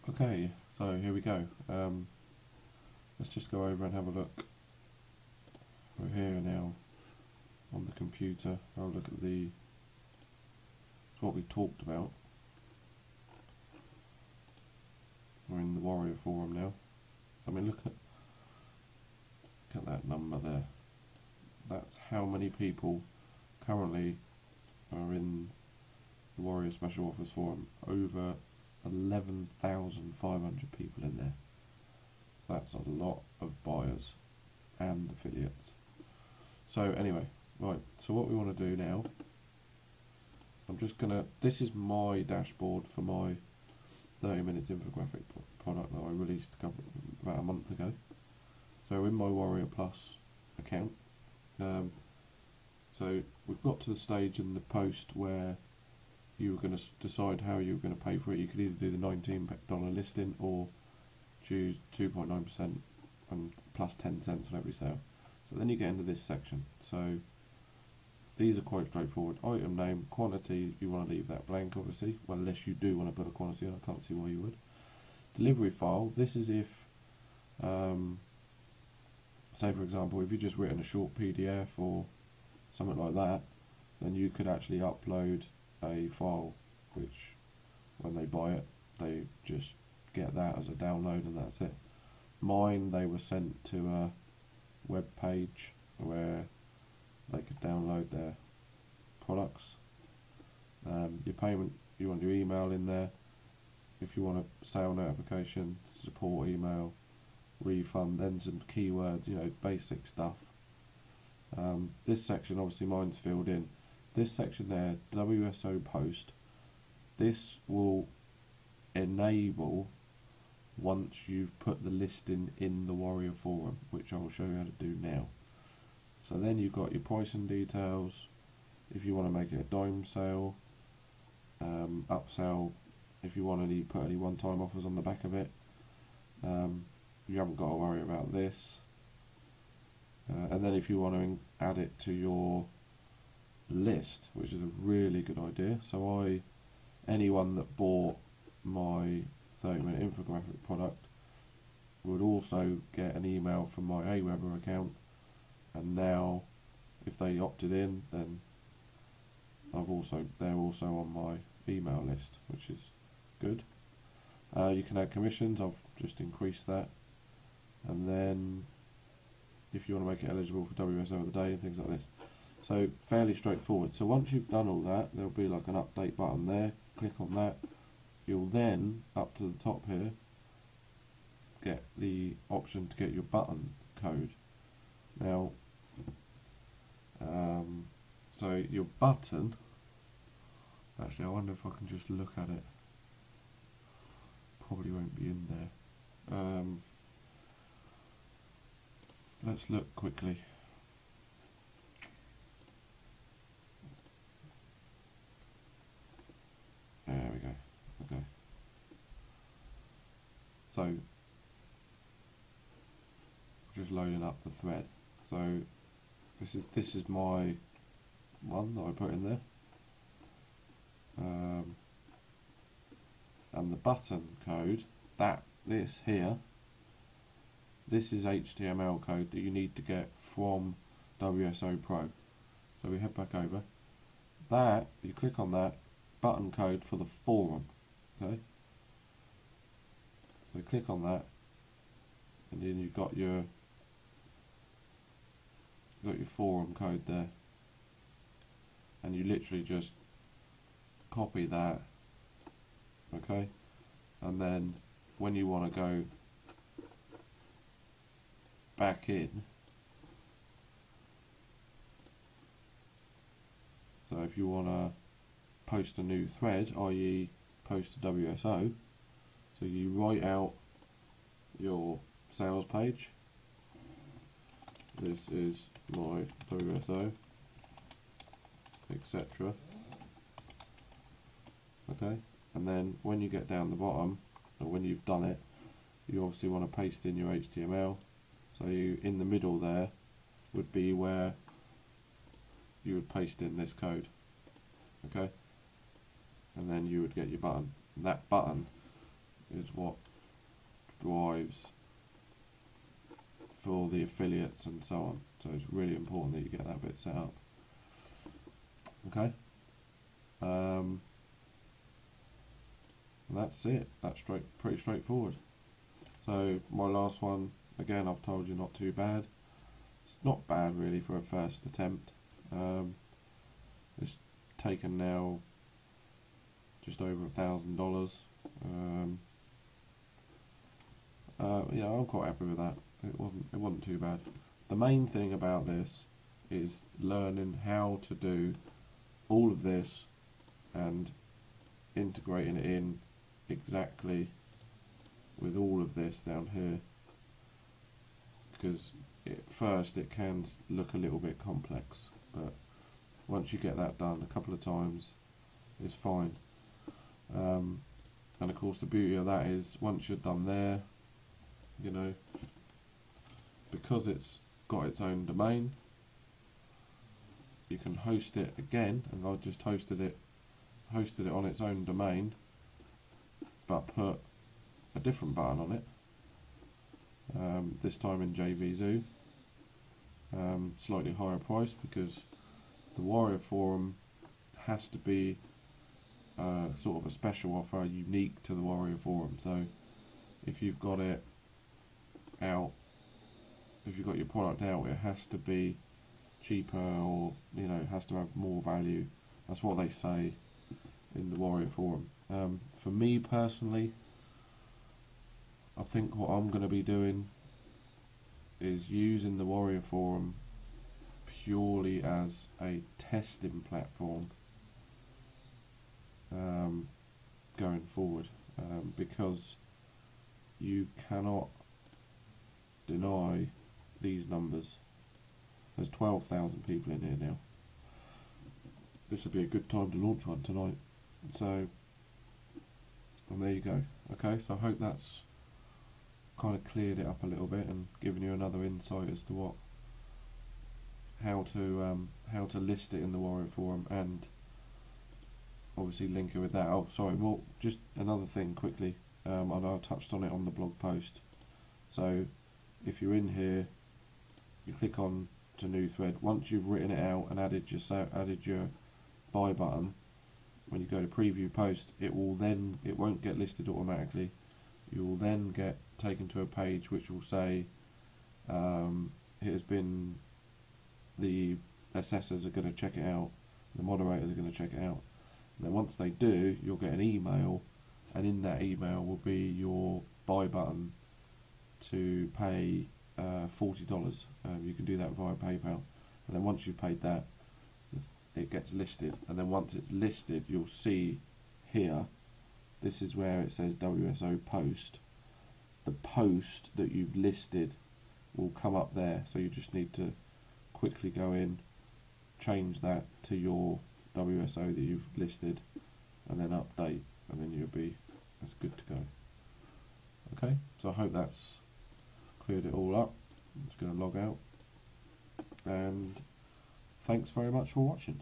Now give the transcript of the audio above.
Okay, so here we go. Let's just go over and have a look. We're here now on the computer. I'll look at what we talked about. We're in the Warrior forum now. So I mean, look at that number there. That's how many people currently are in the Warrior Special Offers forum. Over 11,500 people in there. So that's a lot of buyers and affiliates. So anyway, right, so what we want to do now, this is my dashboard for my 30 minutes infographic product that I released about a month ago. So in my Warrior Plus account, so we've got to the stage in the post where you were going to decide how you were going to pay for it. You could either do the $19 listing or choose 2.9% and plus 10 cents on every sale. So then you get into this section. So these are quite straightforward. Item name, quantity, you want to leave that blank obviously, well, unless you do want to put a quantity on, I can't see why you would. Delivery file, this is if, say for example, if you've just written a short PDF or something like that, then you could actually upload a file which, when they buy it, they just get that as a download and that's it. Mine, they were sent to a web page where they could download their products. Your payment, you want your email in there. If you want a sale notification, support email, refund, then some keywords, you know, basic stuff. This section, obviously mine's filled in. This section there, WSO post, this will enable once you've put the listing in the Warrior forum, which I'll show you how to do now. So then you've got your pricing details, if you want to make it a dime sale, upsell, if you want to put any one-time offers on the back of it. You haven't got to worry about this. And then if you want to add it to your list, which is a really good idea. So anyone that bought my 30-minute infographic product would also get an email from my Aweber account, and now if they opted in, then they're also on my email list, which is good. You can add commissions, I've just increased that, and then if you want to make it eligible for WSO of the day and things like this. So fairly straightforward. So once you've done all that, there'll be like an update button there. Click on that. You'll then, up to the top here, get the option to get your button code. Now, so your button, actually I wonder if I can just look at it. Probably won't be in there. Let's look quickly. There we go. Okay. So just loading up the thread. So this is my one that I put in there. And the button code, this is HTML code that you need to get from WSO Pro. So we head back over. You click on that, button code for the forum. Okay. So click on that, and then you've got your forum code there, and you literally just copy that. Okay, and then when you want to go back in, so if you want to post a new thread, i.e. post a WSO, so you write out your sales page, this is my WSO, etc. Okay, and then when you get down the bottom, or when you've done it, you obviously want to paste in your HTML. So in the middle there would be where you would paste in this code. Okay, and then you would get your button. And that button is what drives for the affiliates and so on. So it's really important that you get that bit set up. Okay. And that's it. That's pretty straightforward. So my last one, again, I've told you, not too bad. It's not bad really for a first attempt. It's taken now just over $1,000. Yeah, I'm quite happy with that. It wasn't too bad. The main thing about this is learning how to do all of this and integrating it in exactly with all of this down here, because at first it can look a little bit complex, but once you get that done a couple of times, it's fine. And of course the beauty of that is once you're done there, you know, because it's got its own domain, you can host it again, and I just hosted it on its own domain, but put a different button on it, this time in JVZoo, slightly higher price, because the Warrior Forum has to be sort of a special offer unique to the Warrior Forum. So if you've got it out, if you've got your product out, it has to be cheaper, or you know, it has to have more value. That's what they say in the Warrior Forum. For me personally, I think what I'm going to be doing is using the Warrior Forum purely as a testing platform going forward, because you cannot deny these numbers. There's 12,000 people in here now. This would be a good time to launch one tonight. So, and there you go. Okay, so I hope that's kind of cleared it up a little bit and given you another insight as to how to list it in the Warrior Forum, and obviously link it with that. Oh, sorry. Well, just another thing quickly. I know I touched on it on the blog post. So, if you're in here, you click on to new thread. Once you've written it out and added your buy button, when you go to preview post, it won't get listed automatically. You will then get taken to a page which will say it has been, the assessors are going to check it out, the moderators are going to check it out, and then once they do, you'll get an email, and in that email will be your buy button to pay $40. You can do that via PayPal, and then once you've paid that, it gets listed, and then once it's listed, you'll see here, this is where it says WSO post. The post that you've listed will come up there, so you just need to quickly go in, change that to your WSO that you've listed, and then update, and then that's good to go. Okay, so I hope that's cleared it all up. I'm just going to log out, and thanks very much for watching.